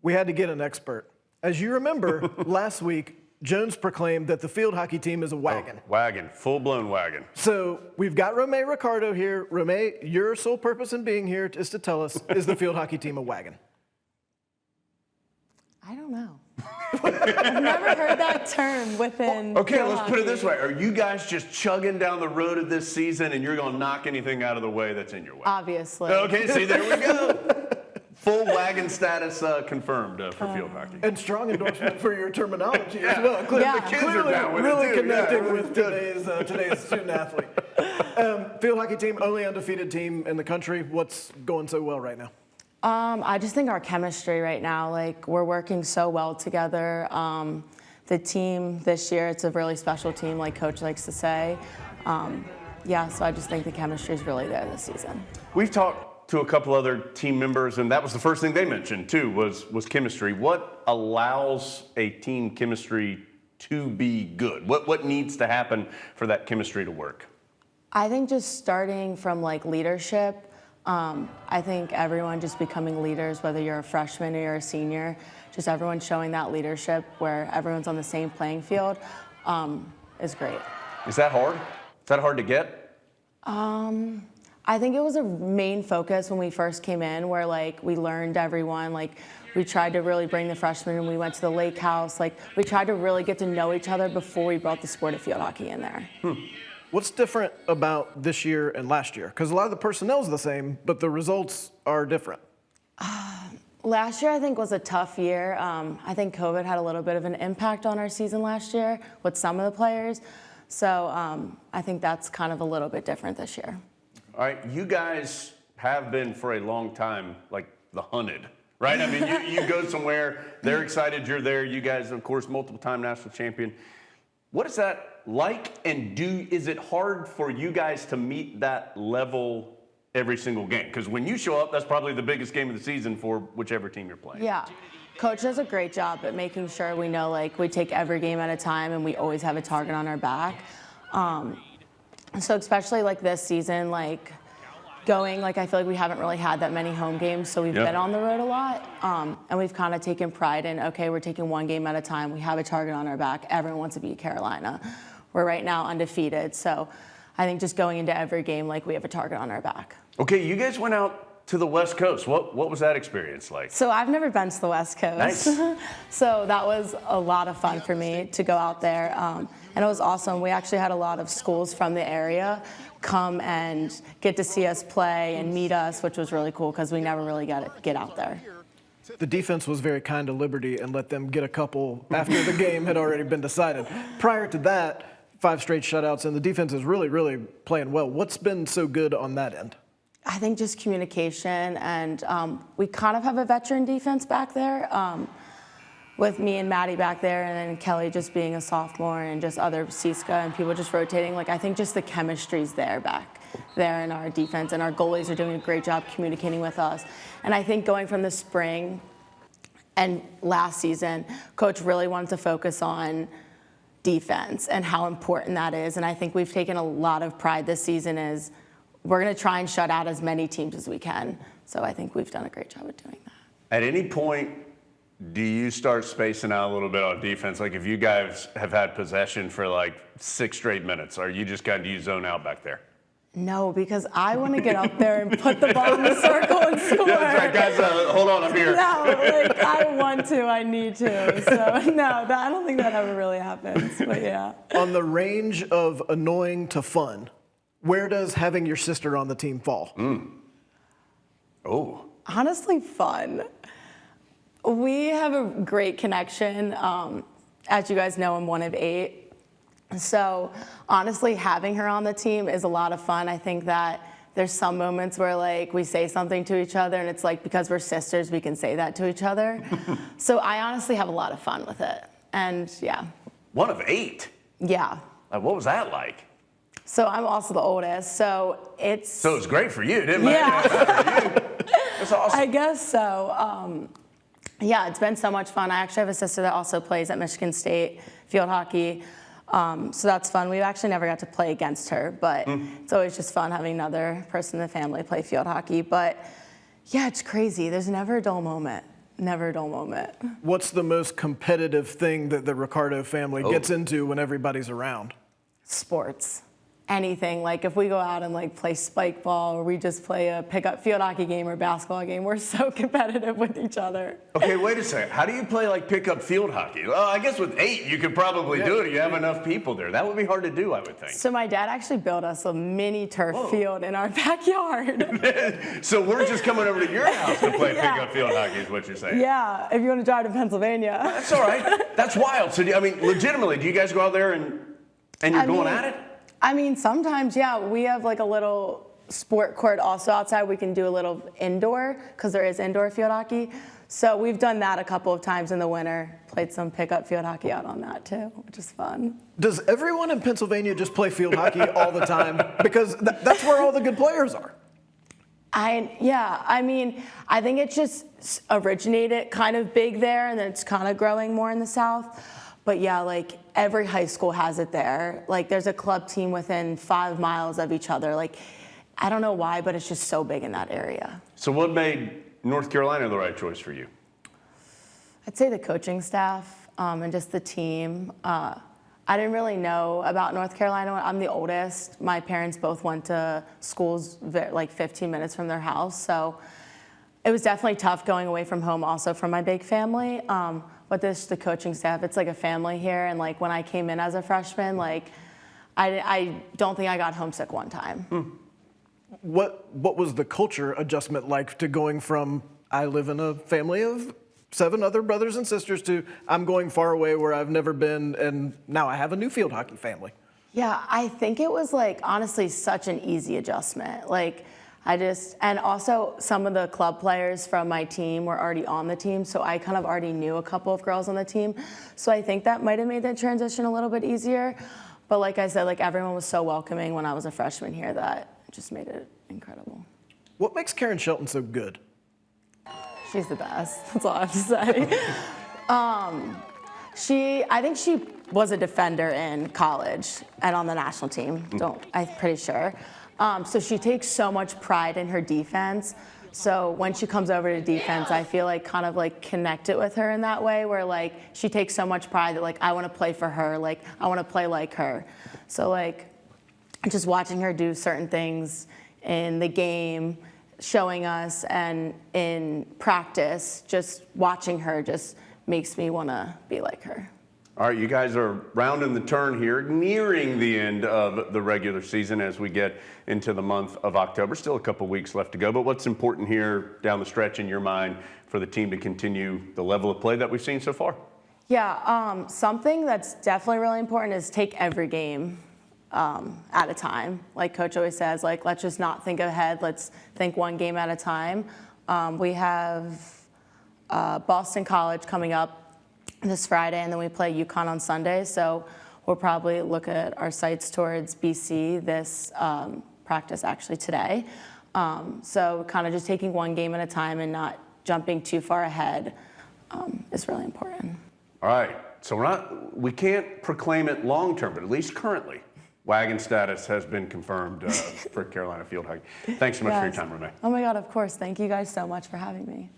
We had to get an expert. As you remember, last week, Jones proclaimed that the field hockey team is a wagon. Oh, wagon, full-blown wagon. So we've got Romea Riccardo here. Romea, your sole purpose in being here is to tell us, is the field hockey team a wagon? I don't know. I've never heard that term within Okay, let's put it this way. Are you guys just chugging down the road of this season and you're going to knock anything out of the way that's in your way? Obviously. Okay, see, there we go. Full wagon status confirmed for field hockey. And strong endorsement for your terminology as Yeah. well. Clearly, Yeah. The kids are down with really it too. connecting Yeah, with today's student athlete. Field hockey team, only undefeated team in the country. What's going so well right now? I just think our chemistry right now, like we're working so well together. The team this year, it's a really special team, like Coach likes to say. Yeah, so I just think the chemistry is really there this season. We've talked to a couple other team members, and that was the first thing they mentioned too, was chemistry. What allows a team chemistry to be good? What needs to happen for that chemistry to work? I think just starting from like leadership. I think everyone just becoming leaders, whether you're a freshman or you're a senior, just everyone showing that leadership where everyone's on the same playing field is great. Is that hard? Is that hard to get? I think it was a main focus when we first came in where like we learned everyone, like we tried to really bring the freshmen and we went to the lake house. Like we tried to really get to know each other before we brought the sport of field hockey in there. What's different about this year and last year? Because a lot of the personnel's the same, but the results are different. Last year, I think, was a tough year. I think COVID had a little bit of an impact on our season last year with some of the players. So I think that's kind of a little bit different this year. All right, you guys have been for a long time like the hunted, right? I mean, you go somewhere, they're excited you're there. You guys, of course, multiple-time national champion. What is that like, and is it hard for you guys to meet that level every single game? Because when you show up, that's probably the biggest game of the season for whichever team you're playing. Yeah. Coach does a great job at making sure we know, like, we take every game at a time and we always have a target on our back. So especially, like, this season, like, I feel like we haven't really had that many home games, so we've been on the road a lot. And we've kind of taken pride in, okay, we're taking one game at a time. We have a target on our back. Everyone wants to beat Carolina. We're right now undefeated. So I think just going into every game, like, we have a target on our back. Okay, you guys went out to the West Coast. What was that experience like? So I've never been to the West Coast. Nice. So that was a lot of fun for me to go out there. And it was awesome. We actually had a lot of schools from the area come and get to see us play and meet us, which was really cool because we never really get out there. The defense was very kind to Liberty and let them get a couple after the game had already been decided. Prior to that, 5 straight shutouts, and the defense is really, really playing well. What's been so good on that end? I think just communication, and we kind of have a veteran defense back there with me and Maddie back there, and then Kelly just being a sophomore, and just other Siska and people just rotating. Like, I think just the chemistry's there back there in our defense, and our goalies are doing a great job communicating with us. And I think going from the spring and last season, Coach really wanted to focus on defense and how important that is. And I think we've taken a lot of pride this season is we're going to try and shut out as many teams as we can. So I think we've done a great job of doing that. At any point, do you start spacing out a little bit on defense? Like if you guys have had possession for like 6 straight minutes, are you just kind of zone out back there? No, because I want to get up there and put the ball in the circle and score. That's right, guys, hold on, I'm here. No, like I want to, I need to. So no, I don't think that ever really happens, but yeah. On the range of annoying to fun, where does having your sister on the team fall? Oh. Honestly, fun. We have a great connection. As you guys know, I'm one of 8. So honestly, having her on the team is a lot of fun. I think that there's some moments where like we say something to each other and it's like because we're sisters, we can say that to each other. So I honestly have a lot of fun with it. And yeah. One of 8? Yeah. What was that like? So I'm also the oldest, so it's... So it was great for you, didn't it? Yeah. That's awesome. I guess so. Yeah, it's been so much fun. I actually have a sister that also plays at Michigan State field hockey. So that's fun. We actually never got to play against her, but it's always just fun having another person in the family play field hockey. But yeah, it's crazy. There's never a dull moment. never a dull moment. What's the most competitive thing that the Riccardo family gets into when everybody's around? Sports. Anything. Like if we go out and like play spike ball or we just play a pickup field hockey game or basketball game, we're so competitive with each other. Okay, wait a second. How do you play like pickup field hockey? Well, I guess with 8 you could probably do it. You have enough people there. That would be hard to do, I would think. So my dad actually built us a mini turf field in our backyard. So we're just coming over to your house to play pickup field hockey is what you're saying. Yeah, if you want to drive to Pennsylvania. That's all right. That's wild. So, I mean, legitimately, do you guys go out there and you're going at it? I mean, sometimes, yeah. We have like a little sport court also outside. We can do a little indoor because there is indoor field hockey. So we've done that a couple of times in the winter. Played some pickup field hockey out on that too, which is fun. Does everyone in Pennsylvania just play field hockey all the time? Because that's where all the good players are. I mean, I think it just originated kind of big there, and then it's kind of growing more in the South. But yeah, like every high school has it there. Like there's a club team within 5 miles of each other. Like, I don't know why, but it's just so big in that area. So what made North Carolina the right choice for you? I'd say the coaching staff and just the team. I didn't really know about North Carolina. I'm the oldest. My parents both went to schools like 15 minutes from their house. So it was definitely tough going away from home also from my big family. But the coaching staff, it's like a family here. And like when I came in as a freshman, like I don't think I got homesick one time. What was the culture adjustment like to going from I live in a family of 7 other brothers and sisters to I'm going far away where I've never been and now I have a new field hockey family? Yeah, I think it was like honestly such an easy adjustment. Like and also some of the club players from my team were already on the team, so I kind of already knew a couple of girls on the team. So I think that might have made the transition a little bit easier. But like I said, like everyone was so welcoming when I was a freshman here that it just made it incredible. What makes Karen Shelton so good? She's the best. That's all I have to say. I think she was a defender in college and on the national team. I'm pretty sure. So she takes so much pride in her defense. So when she comes over to defense, I feel like kind of like connected with her in that way where like she takes so much pride that like I want to play for her, like I want to play like her. So like just watching her do certain things in the game, showing us, and in practice, just watching her just makes me want to be like her. All right, you guys are rounding the turn here, nearing the end of the regular season as we get into the month of October. Still a couple weeks left to go, but what's important here down the stretch in your mind for the team to continue the level of play that we've seen so far? Yeah, something that's definitely really important is take every game at a time. Like Coach always says, like let's just not think ahead, let's think one game at a time. We have Boston College coming up this Friday, and then we play UConn on Sunday. So we'll probably look at our sights towards BC this practice actually today. So kind of just taking one game at a time and not jumping too far ahead is really important. All right, so we can't proclaim it long term, but at least currently, wagon status has been confirmed for Carolina Field Hockey. Thanks so much for your time, Romea. Oh my God, of course. Thank you guys so much for having me.